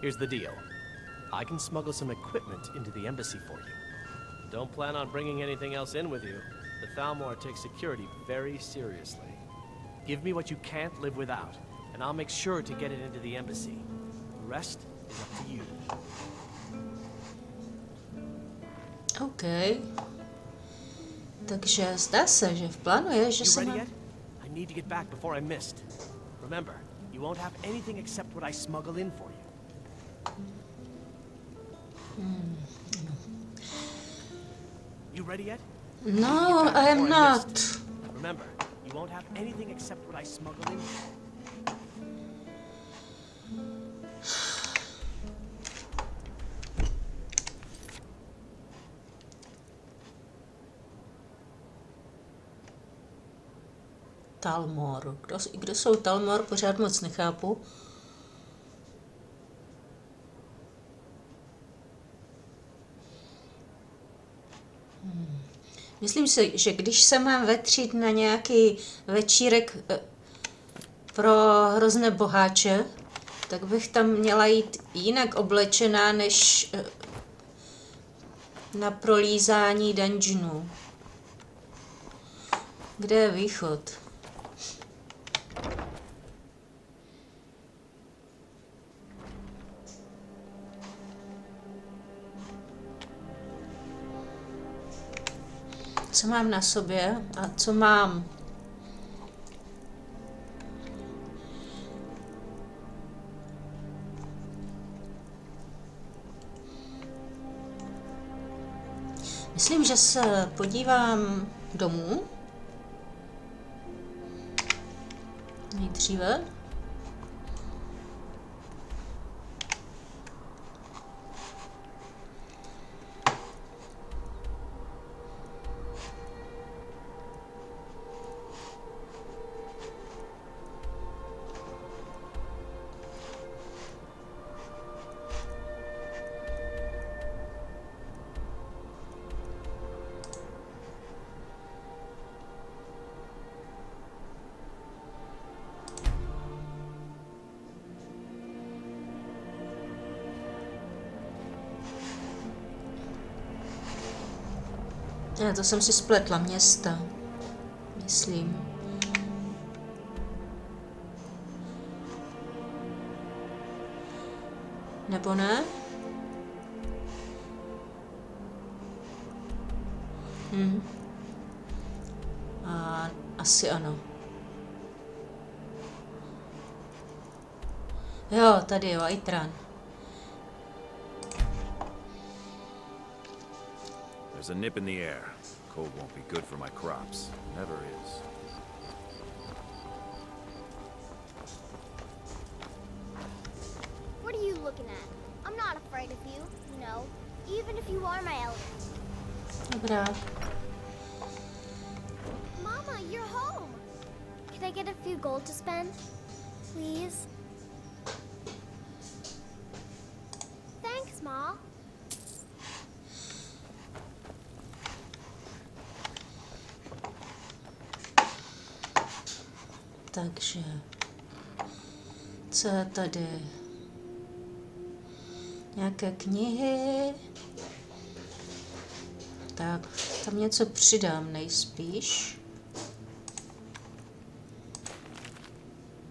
Here's the deal. I can smuggle some equipment into the embassy for you. Don't plan on bringing anything else in with you. The Thalmor takes security very seriously. Give me what you can't live without, and I'll make sure to get it into the embassy. The rest is up to you. OK. Takže zdá se, že v plánu je, že You se ready mám... yet? I need to get back before I missed. Remember, you won't have anything except what I smuggle in for you. You ready yet? No, I am not. Remember, you won't have anything except what I smuggle in. Thalmor. Kdo jsou Thalmor, pořád moc nechápu. Myslím si, že když se mám vetřít na nějaký večírek pro hrozné boháče, tak bych tam měla jít jinak oblečená, než na prolízání dungeonu. Kde je východ? Co mám na sobě a co mám? Myslím, že se podívám domů. Nejdříve. Ne, to jsem si spletla města. Myslím. Nebo ne? A asi ano. Jo, tady je Whiterun. There's a nip in the air. Cold won't be good for my crops. Never is. What are you looking at? I'm not afraid of you, no. Even if you are my elders. Dobrá. Mama, you're home. Can I get a few gold to spend? Please? Thanks, Ma. Takže, co je tady? Nějaké knihy? Tak, tam něco přidám nejspíš.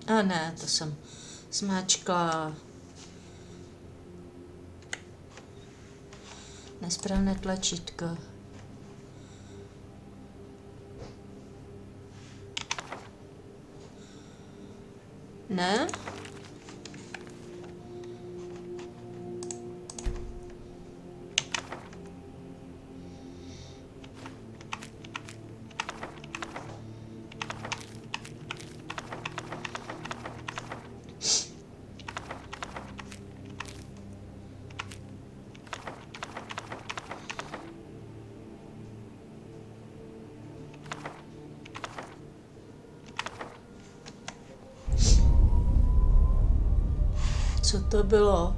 A ne, to jsem zmáčkla nesprávné tlačítko. Ne? Co to bylo?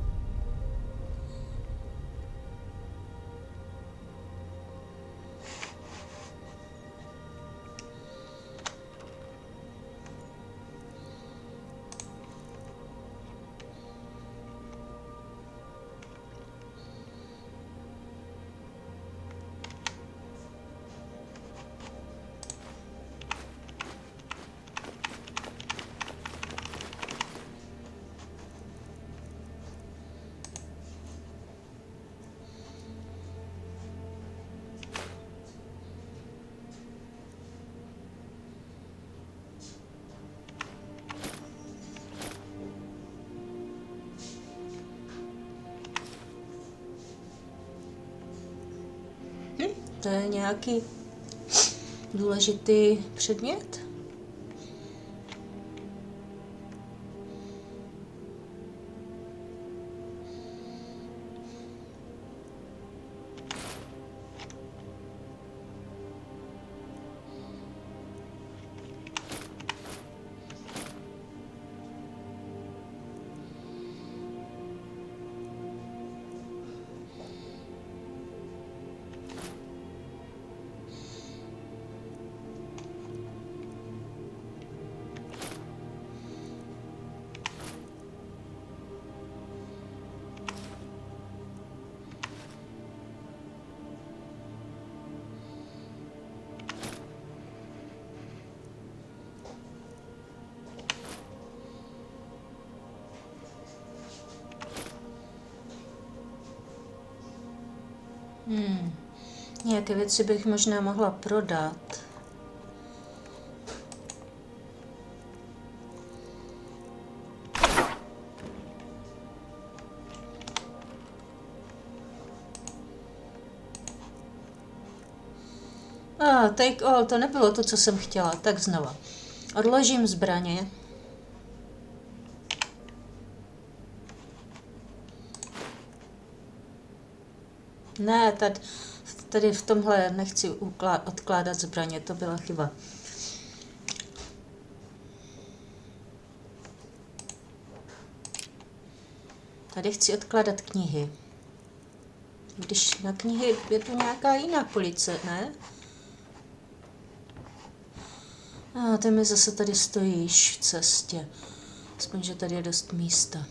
To je nějaký důležitý předmět? Nějaké věci bych možná mohla prodat. Take all, to nebylo to, co jsem chtěla. Tak znova. Odložím zbraně. Ne, tady v tomhle nechci odkládat zbraně, to byla chyba. Tady chci odkládat knihy. Když na knihy je tu nějaká jiná police, ne? Ty mi zase tady stojíš v cestě. Aspoň, že tady je dost místa.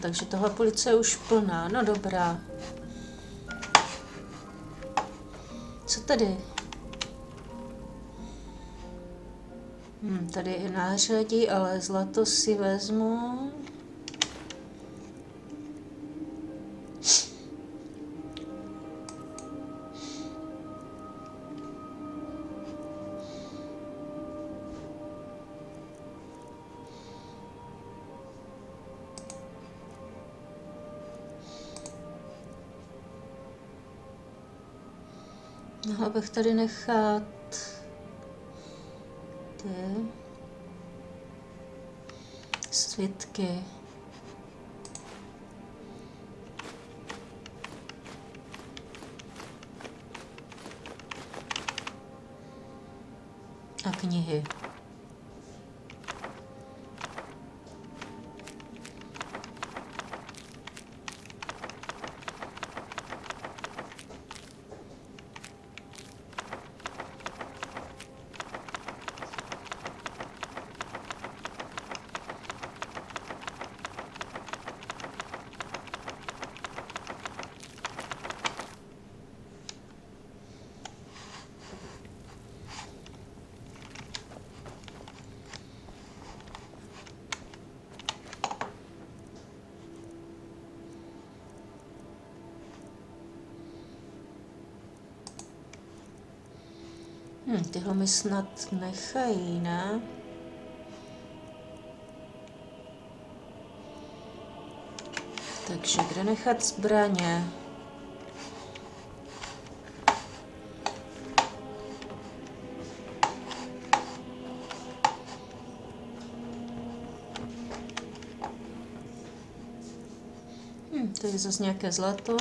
Takže tohle police je už plná, no dobrá. Co tady? Tady je nářadí, ale zlato si vezmu. Mohla bych tady nechat ty svitky. A knihy. Tyhle mi snad nechají, ne? Takže kde nechat zbraně? To je zase nějaké zlato.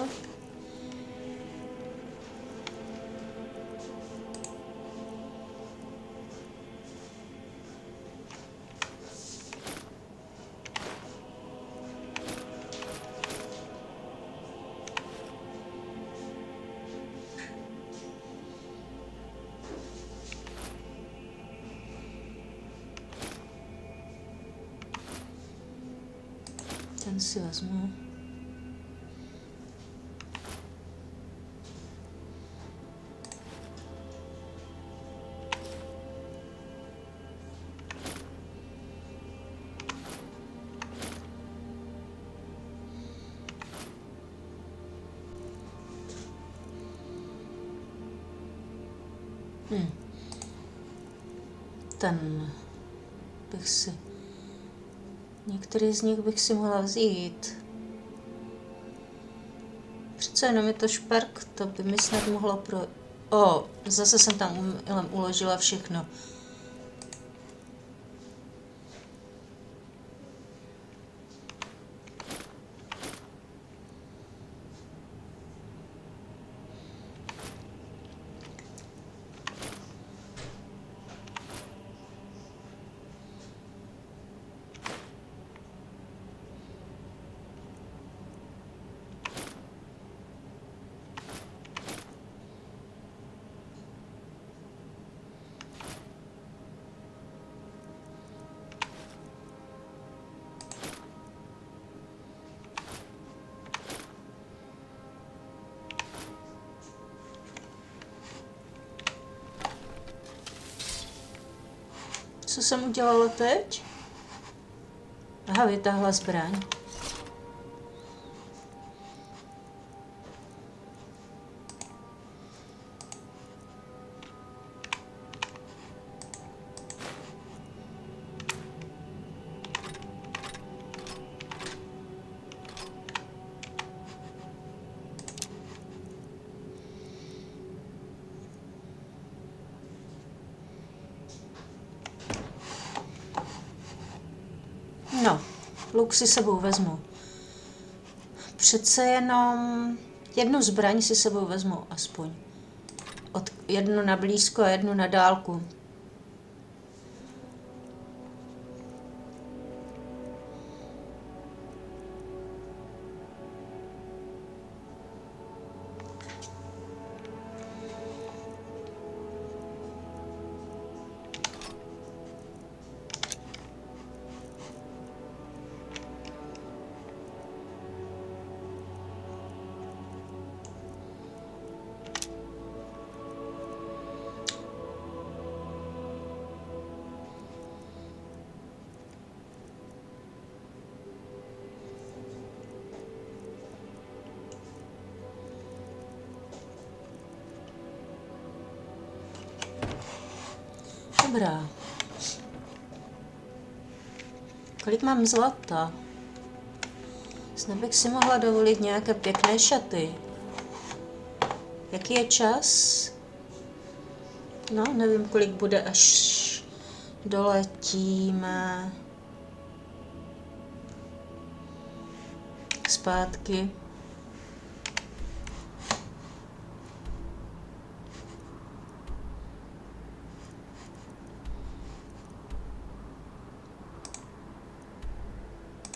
Ten si vezmu. ten bych si... Některý z nich bych si mohla vzít. Přece jenom je to šperk, to by mi snad mohlo pro... Zase jsem tam uložila všechno. Co jsem udělala teď? Aha, vytáhla zbraň. No, luk si sebou vezmu. Přece jenom jednu zbraň si sebou vezmu aspoň. Jednu na blízko a jednu na dálku. Dobrá. Kolik mám zlata? Snad bych si mohla dovolit nějaké pěkné šaty. Jaký je čas? No, nevím, kolik bude, až doletíme zpátky.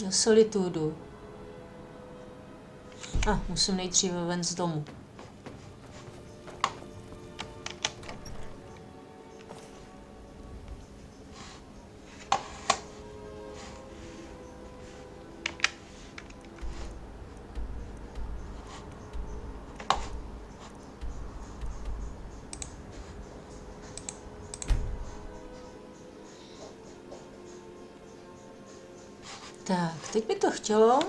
Do solitudu. Musím nejdříve ven z domu. Tak, teď by to chtělo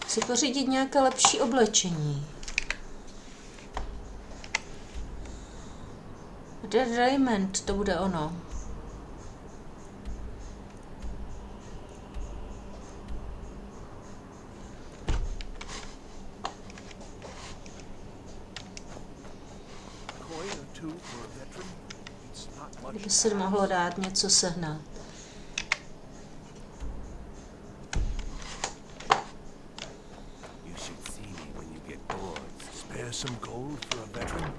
si pořídit nějaké lepší oblečení. Dead Raiment, to bude ono. Kdyby se mohlo dát něco sehnat. Some gold for a veteran?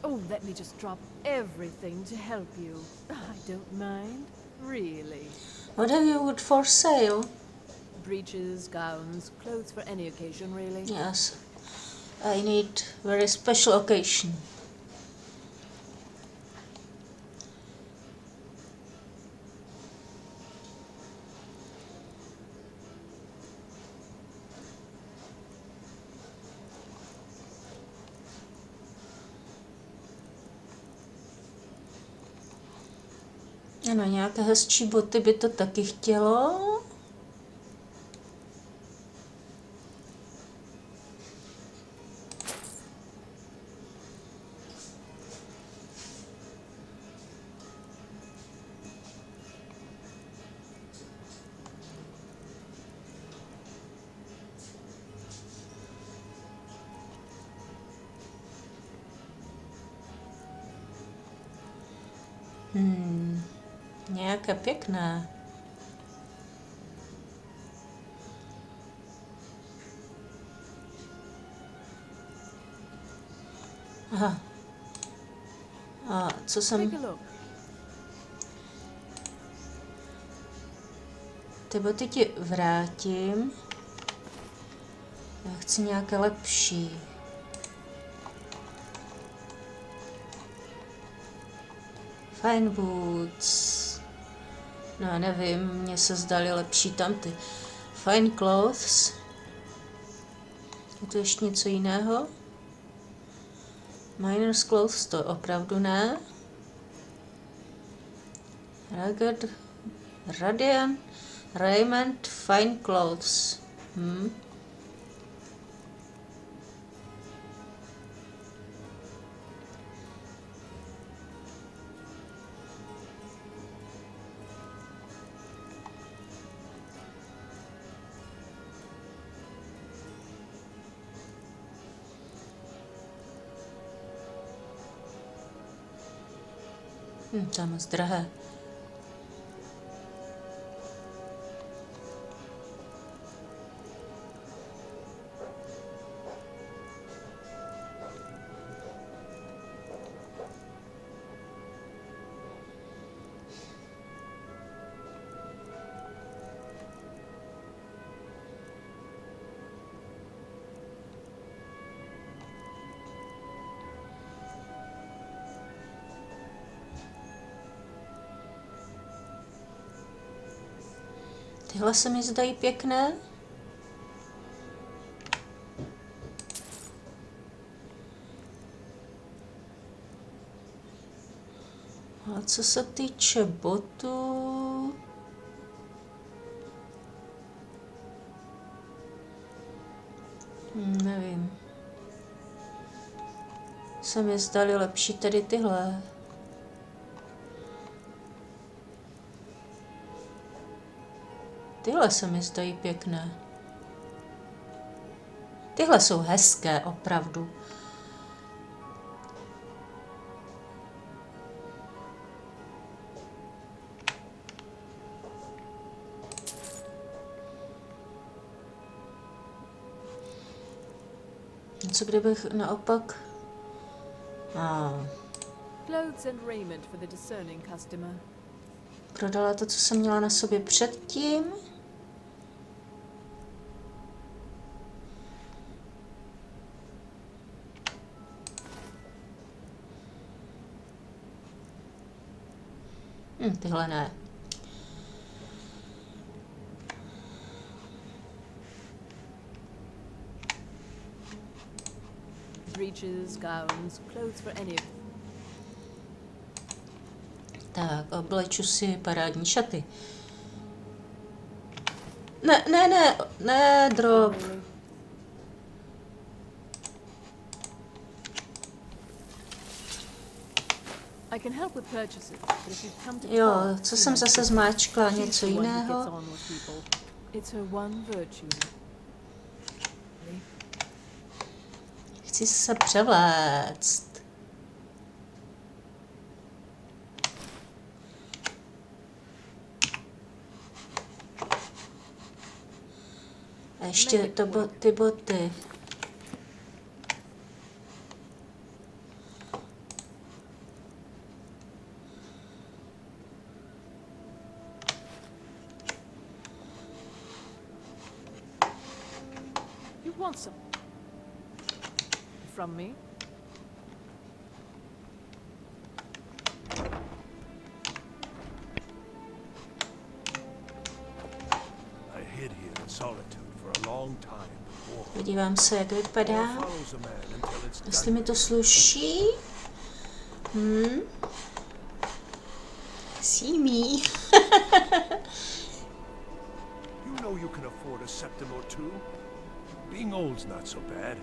Oh, let me just drop everything to help you. I don't mind, really. What have you got for sale? Breeches, gowns, clothes for any occasion, really. Yes, I need very special occasion. Ano, nějaké hezčí boty by to taky chtělo. Nějaké pěkné. Aha. A co jsem... Take a look. Ty boty ti vrátím. Já chci nějaké lepší. Fine boots. No, nevím, mně se zdaly lepší tamty. Fine clothes. Je tu ještě něco jiného? Miner's clothes to opravdu ne. Rugged, radiant, raiment, fine clothes. To je moc drahé. Tyhle se mi zdají pěkné. A co se týče botů... nevím. Se mi zdaly lepší tady tyhle. Tyhle se mi zdají pěkné. Tyhle jsou hezké, opravdu. Co kdybych naopak... Clothes and raiment for the discerning customer. Prodala to, co jsem měla na sobě předtím. Tyhle ne. Breeches, gowns, clothes for any of... Tak, obleču si parádní šaty. Ne, drop. I can help with purchases, but if you come to Jo, talk, co jsem zase zmáčkla, něco she's the one who jiného. gets on with people. It's her one virtue. Chci se převléct. A ještě ty boty. You want some from me? I hid here in solitude for a long time before. Podívám se, jak vypadá. Follows a man until it's Jestli done. mi to sluší. See me. You know you can afford a septim or two. Being old's not so bad.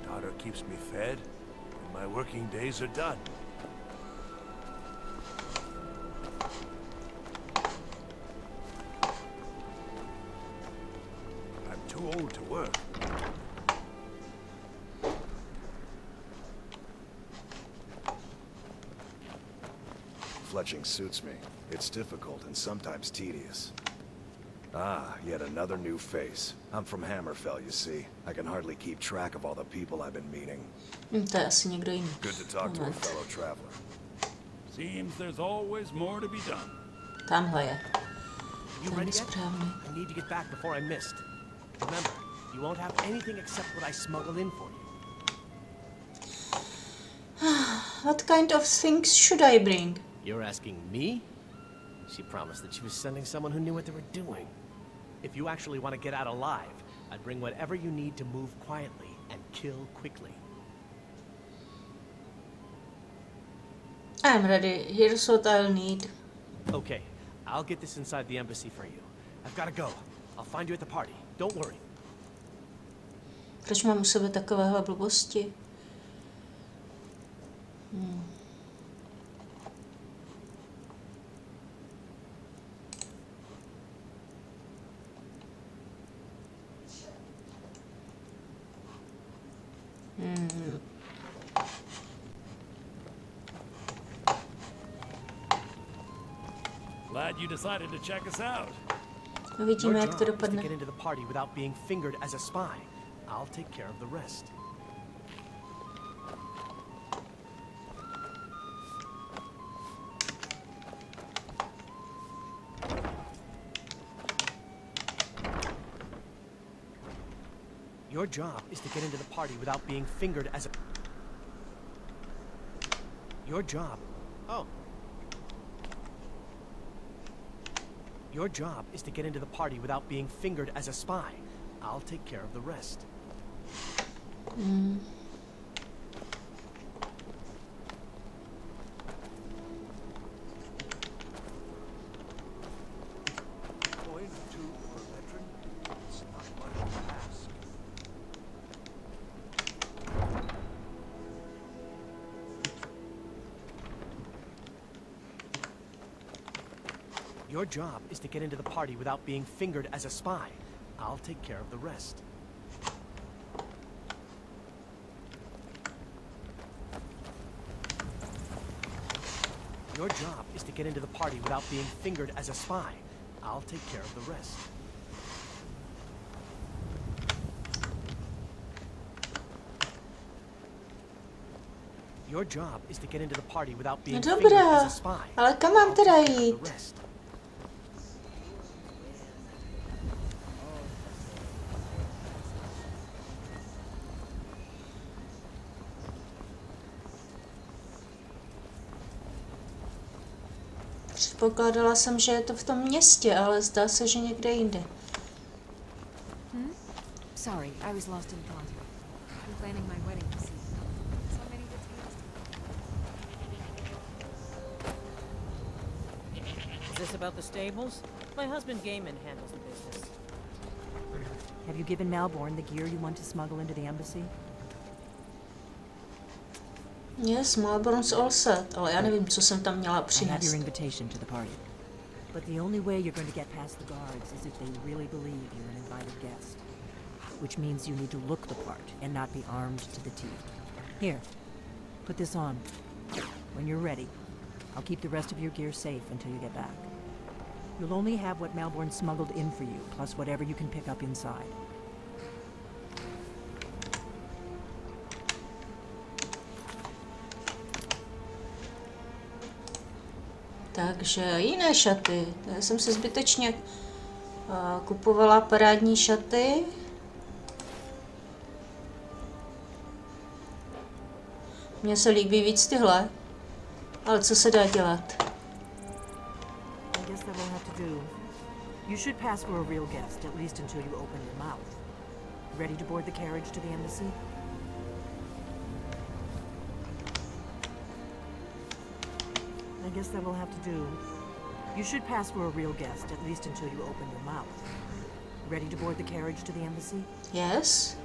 Daughter keeps me fed, and my working days are done. I'm too old to work. fletching suits me. It's difficult and sometimes tedious. Ah, yet another new face. I'm from Hammerfell, you see. I can hardly keep track of all the people I've been meeting. To je asi někdo jiný. Good to talk to a fellow traveler. Seems there's always more to be done. Tamhle je. You Ten ready yet? správný. I need to get back before I missed. Remember, you won't have anything except what I smuggle in for you. What kind of things should I bring? You're asking me? She promised that she was sending someone who knew what they were doing. If you actually want to get out alive, I'd bring whatever you need to move quietly and kill quickly. I'm ready. Here's what I'll need. Okay, I'll get this inside the embassy for you. I've got to go. I'll find you at the party. Don't worry. Proč mám u sebe takovéhle blbosti? Glad you decided to check us out. Uvidíme, Your jak to job is to dopadne. get into the party without being fingered as a spy. I'll take care of the rest. Your job is to get into the party without being fingered as a... Your job... Oh. Your job is to get into the party without being fingered as a spy. I'll take care of the rest. Coin or two per veteran? It's not much to ask. Your job is to get into the party without being fingered as a spy. I'll take care of the rest. Your job is to get into the party without being fingered as a spy. I'll take care of the rest. Your job is to get into the party without being No fingered dobrá, as a spy. ale kam mám I'll teda take care of jít? the rest. Předpokládala jsem, že je to v tom městě, ale zdá se, že někde jinde. Sorry, I was lost in thought. I'm planning my wedding this evening. So many details. Is this about the stables? My husband Gaiman handles the business. Have you given Malborn the gear you want to smuggle into the embassy? Yes, Malborn's all set, ale já nevím, co jsem tam měla I have přinést. your invitation to the party. But the only way you're going to get past the guards is if they really believe you're an invited guest. Which means you need to look the part and not be armed to the teeth. Here, put this on. When you're ready, I'll keep the rest of your gear safe until you get back. You'll only have what Malborn smuggled in for you, plus whatever you can pick up inside. Takže jiné šaty. Já jsem si zbytečně kupovala parádní šaty. Mně se líbí víc tyhle. Ale co se dá dělat? I guess that will have to do. You should pass for a real guest, at least until you open your mouth. Ready to board the carriage to the embassy? I guess that will have to do. You should pass for a real guest, at least until you open your mouth. Ready to board the carriage to the embassy? Yes.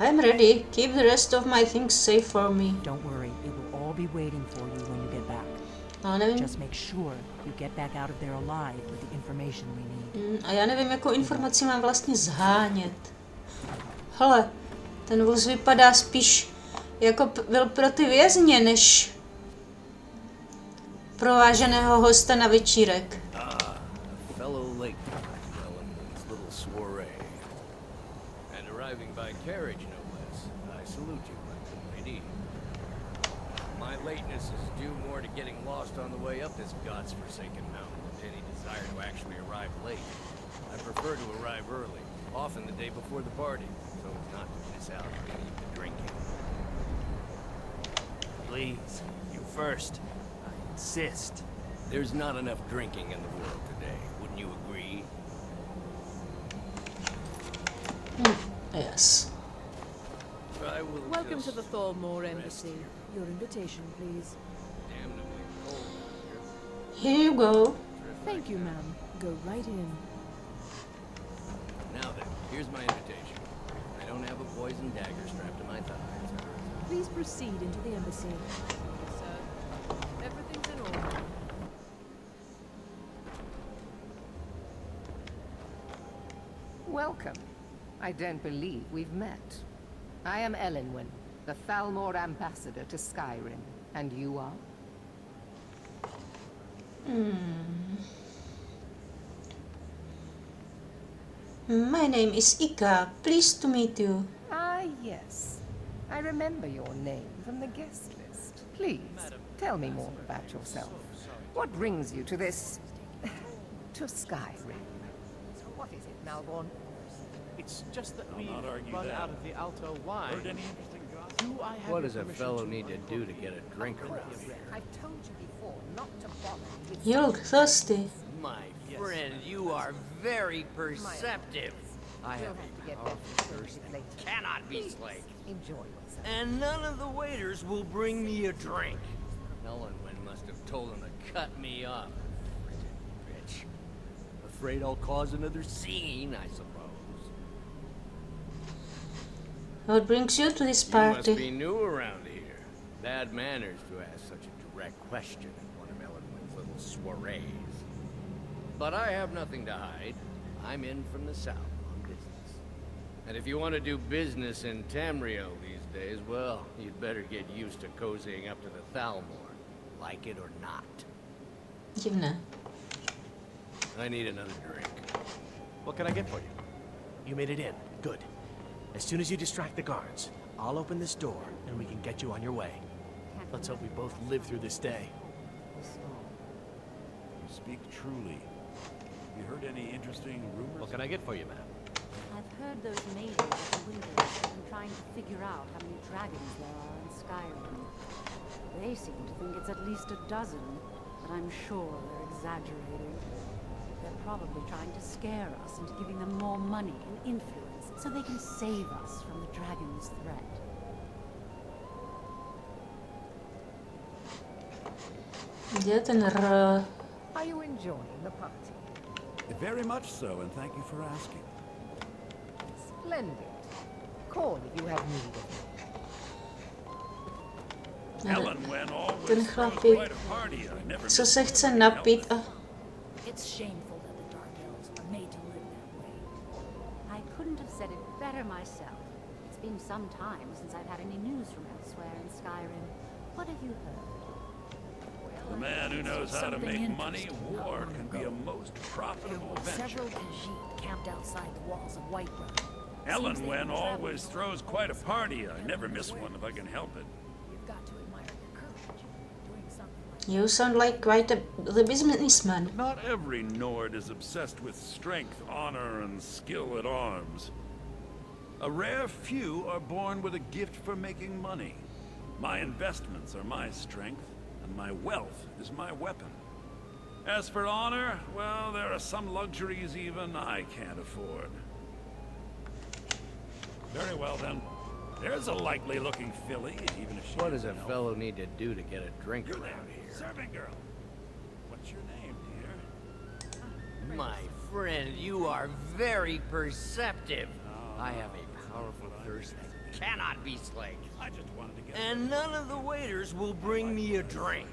I'm ready. Keep the rest of my things safe for me. Don't worry, it will all be waiting for you when you get back. Ale nevím, Just make sure you get back out of there alive with the information we need. a já nevím, jakou informaci mám vlastně zhánět. Hele, ten vůz vypadá spíš jako byl pro ty vězně, než neprováženého hosta na večírek. Fellow lake Ellen's little soiree. And arriving by carriage, no less. I salute you, my good lady. My lateness is due more to getting lost on the way up this god's-forsaken mountain than to any desire to actually arrive late. I prefer to arrive early, often the day before the party, so as not to miss out on any of the drinking. Please, you first. I insist. There's not enough drinking in the world today, wouldn't you agree? Yes. I will Welcome just to the Thormore Embassy. Your invitation, please. damnably cold out Here you go. Thank you, ma'am. Go right in. here. Now then, here's my invitation. I don't have a poison dagger strapped to my thighs. Please proceed into the embassy. Sir, everything's in order. Welcome. I don't believe we've met. I am Elenwen, the Thalmor ambassador to Skyrim. And you are? My name is Ika. Pleased to meet you. Ah, yes. I remember your name from the guest list. Please, tell me more about yourself. What brings you to this... to Skyrim? What is it, Malborn? It's just that we've not argue run that. out of the Alto wine. Heard any interesting gossip? Do I have What your does a permission fellow to need to run do over to get a drink around here? I've told you before not to bother with... You look thirsty. My friend, you are very perceptive. I We'll have have to a get powerful back to thirst it that later. cannot be Please, slaked. enjoy yourself. And none of the waiters will bring me a drink. Ellenwen must have told him to cut me off. Frickin' bitch. Afraid I'll cause another scene, I suppose. What brings you to this You must be party? new around here. Bad manners to ask such a direct question at one of Ellenwen's little soirees. But I have nothing to hide. I'm in from the south on business. And if you want to do business in Tamriel these days, well, you'd better get used to cozying up to the Thalmor, like it or not. Divné. I need another drink. What can I get for you? You made it in. Good. As soon as you distract the guards, I'll open this door and we can get you on your way. Let's hope we both live through this day. You speak truly. You heard any interesting rumors? What can I get for you, ma'am? I've heard those maidens at the windows have been trying to figure out how many dragons there are in Skyrim. They seem to think it's at least a dozen, but I'm sure they're exaggerating. They're probably trying to scare us into giving them more money and influence so they can save us from the dragon's threat. Kde je ten R? Are you enjoying the party? Very much so, and thank you for asking. Splendid. Call if you have need of me. Ellenwen Ten always throws chlapík, quite a party. I never co miss se one chce if I can napít help a... it. It's shameful that the Dark Elves are made to live that way. I couldn't have said it better myself. It's been some time since I've had any news from elsewhere in Skyrim. What have you heard? The man who knows how to Something make money, interesting war not can long be a ago. most profitable venture. Several Khajiit camped outside the walls of Whiterun. Ellenwen always throws quite a party. I never miss one if I can help it. You've got to admire your courage. Doing something like You sound like quite the businessman. Not every Nord is obsessed with strength, honor, and skill at arms. A rare few are born with a gift for making money. My investments are my strength, and my wealth is my weapon. As for honor, well, there are some luxuries even I can't afford. Very well, then. There's a likely-looking filly, even if she What does a isn't an elf. fellow need to do to get a drink You're there, around here? servant girl. What's your name, dear? My friend, you are very perceptive. I have a powerful thirst that cannot be slaked. I just wanted to get... And none of the waiters will bring me a drink.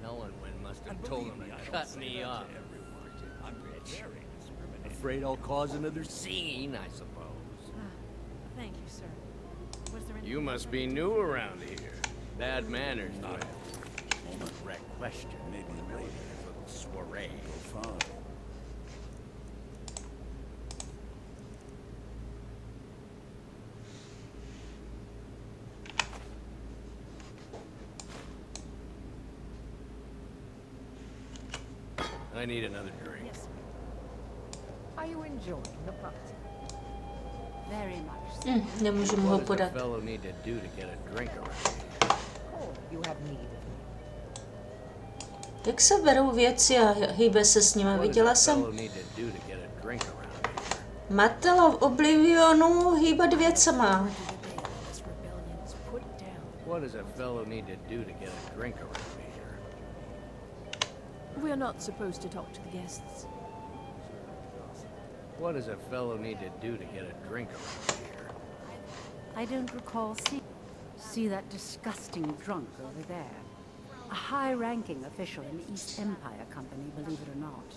Ellenwen must have told them to cut me off. I'm Bitch. very discriminating. Afraid I'll cause another scene, I suppose. Thank you, sir. Was there any... You must be new around here. Bad manners to have. Moment direct question. Maybe Maybe later. a little soiree. Go fine. I need another drink. Are you enjoying the party? Very much so. Nemůžu mu ho What does a podat. fellow need to do to get a drink around here? Oh, you have need of me. Jak se berou věci a hýbe se s nimi? What Viděla does a jsem fellow need to do to get a drink around here? Matela v Oblivionu hýbat věcma. What does a fellow need to do to get a drink around here? We're not supposed to talk to the guests. What does a fellow need to do to get a drink around here? I don't recall seeing. See that disgusting drunk over there? A high-ranking official in the East Empire Company, believe it or not.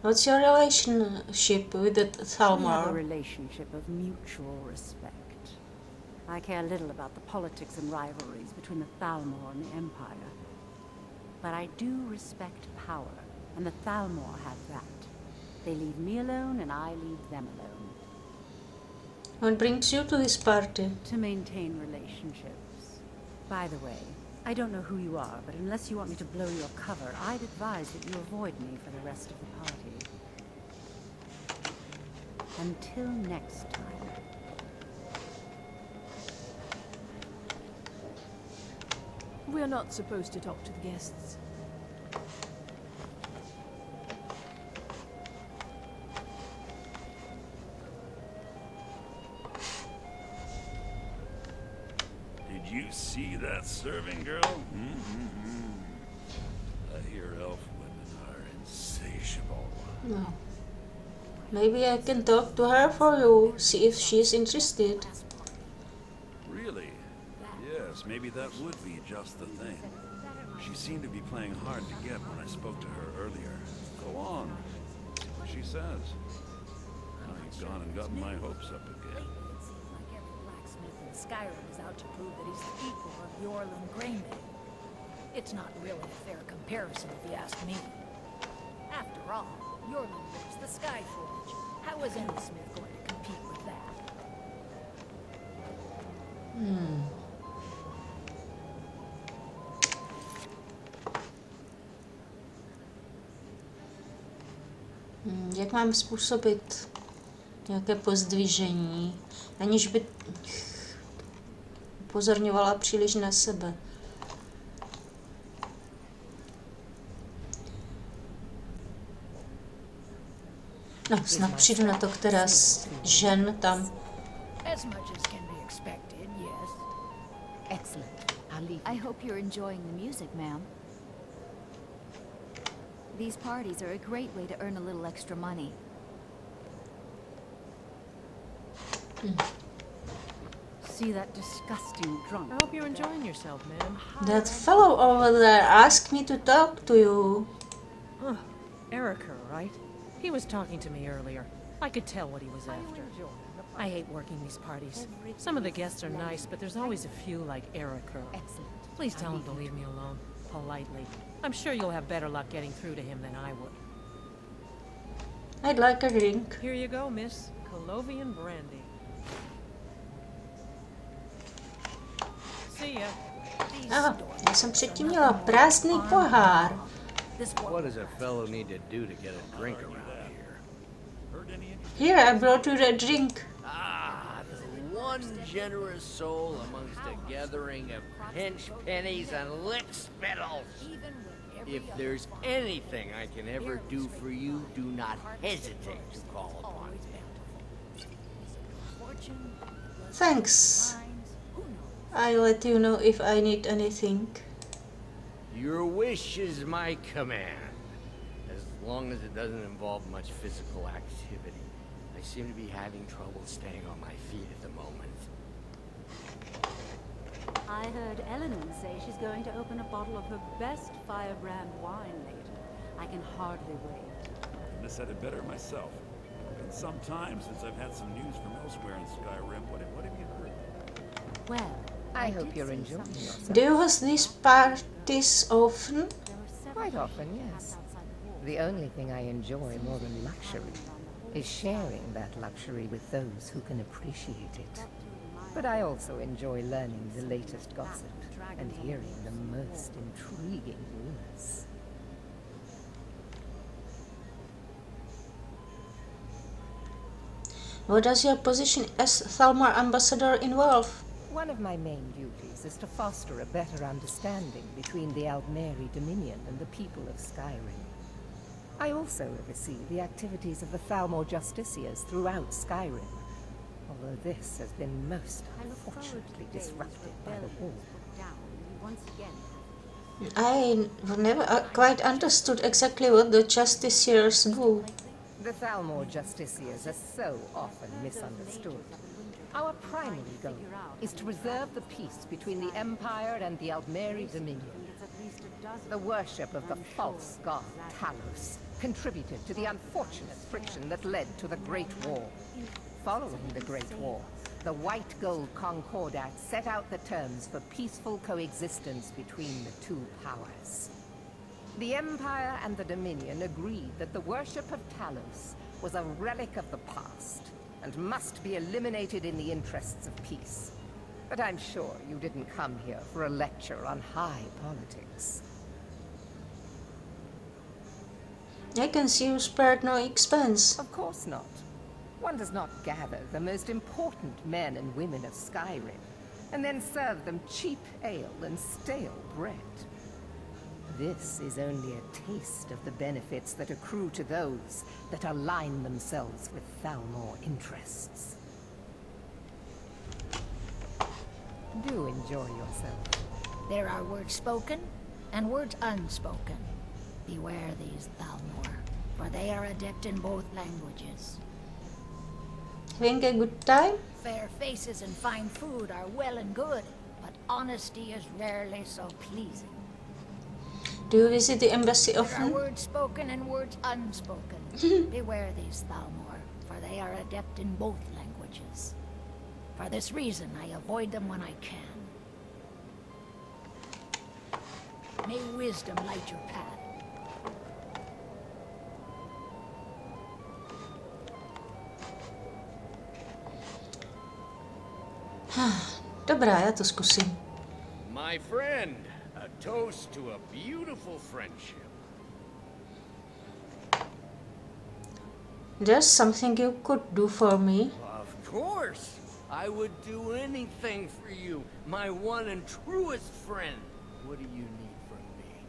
What's your relationship with the We have a Thalmor? relationship of mutual respect. I care little about the politics and rivalries between the Thalmor and the Empire. But I do respect power, and the Thalmor have that. They leave me alone, and I leave them alone. What brings you to this party? To maintain relationships. By the way, I don't know who you are, but unless you want me to blow your cover, I'd advise that you avoid me for the rest of the party. Until next time. We're not supposed to talk to the guests. Did you see that serving girl? I hear elf women are insatiable. No. Maybe I can talk to her for you, see if she's interested. Really? Yes, maybe that would be just the thing. She seemed to be playing hard to get when I spoke to her earlier. Go on. See what she says. Now you've gone and gotten my hopes up again. It seems like every blacksmith in Skyrim is out to prove that he's the equal of the Orlin Greymane. It's not really a fair comparison if you ask me. After all, Yorlin lives the Skyforge. How is any smith going to compete with that? Jak mám způsobit nějaké pozdvižení, aniž by upozorňovala příliš na sebe? No, snad přijdu na to, která z žen tam. As much as can be expected, yes. Excellent. I'll leave. I hope you're enjoying the music, ma'am. These parties are a great way to earn a little extra money. See that disgusting drunk? I hope you're enjoying yourself, ma'am. That fellow over there asked me to talk to you. Erica, right? He was talking to me earlier. I could tell what he was after. I hate working these parties. Some of the guests are nice, but there's always a few like Erica. Excellent. Please tell him to leave me alone, politely. I'm sure you'll have better luck getting through to him than I would. I'd like a drink. Here you go, miss. Colovian brandy. See ya. Aha, já jsem předtím měla prázdný pohár. What does a fellow need to do to get a drink around here? Here, I brought you a drink. Ah, the one generous soul amongst a gathering of pinch pennies and lick spittles. If there's anything I can ever do for you, do not hesitate to call upon me. Thanks. I'll let you know if I need anything. Your wish is my command, as long as it doesn't involve much physical activity. I seem to be having trouble staying on my feet at the moment. I heard Eleanor say she's going to open a bottle of her best firebrand wine later. I can hardly wait. Couldn't have said it better myself. It's been some time since I've had some news from elsewhere in Skyrim. What have you heard? Well, I hope you're enjoying yourself. Do you host these parties often? Quite often, yes. The only thing I enjoy more than luxury is sharing that luxury with those who can appreciate it. But I also enjoy learning the latest gossip and hearing the most intriguing rumors. What does your position as Thalmor ambassador involve? One of my main duties is to foster a better understanding between the Aldmeri Dominion and the people of Skyrim. I also oversee the activities of the Thalmor Justiciars throughout Skyrim, although this has been most unfortunately disrupted by the war. I never quite understood exactly what the Justiciars do. The Thalmor Justiciars are so often misunderstood. Our primary goal is to preserve the peace between the Empire and the Aldmeri Dominion. The worship of the false god Talos contributed to the unfortunate friction that led to the Great War. Following the Great War, the White Gold Concordat set out the terms for peaceful coexistence between the two powers. The Empire and the Dominion agreed that the worship of Talos was a relic of the past and must be eliminated in the interests of peace. But I'm sure you didn't come here for a lecture on high politics. I can see you spared no expense. Of course not. One does not gather the most important men and women of Skyrim and then serve them cheap ale and stale bread. This is only a taste of the benefits that accrue to those that align themselves with Thalmor interests. Do enjoy yourself. There are words spoken and words unspoken. Beware these Thalmor, for they are adept in both languages. Having a good time? Fair faces and fine food are well and good, but honesty is rarely so pleasing. Do you visit the embassy There are often? words spoken and words unspoken. Beware these Thalmor, for they are adept in both languages. For this reason, I avoid them when I can. May wisdom light your path. Dobrá, já to zkusím. My friend, a toast to a beautiful friendship. There's something you could do for me. Of course. I would do anything for you, my one and truest friend. What do you need from me?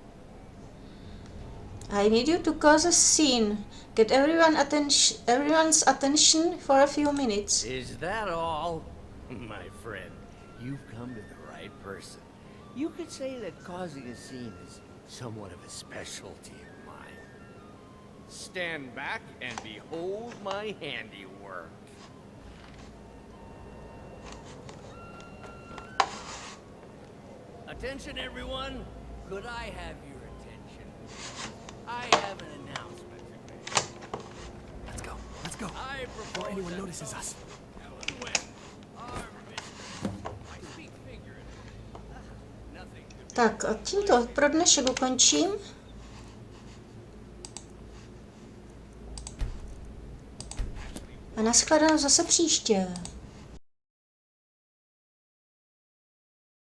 I need you to cause a scene. Get everyone's attention for a few minutes. Is that all? My friend, you've come to the right person. You could say that causing a scene is somewhat of a specialty of mine. Stand back and behold my handiwork. Attention, everyone. Could I have your attention? I have an announcement to make. Let's go. Let's go. I Before anyone notices us. Tak a tímto pro dnešek ukončím. A nashledanou zase příště.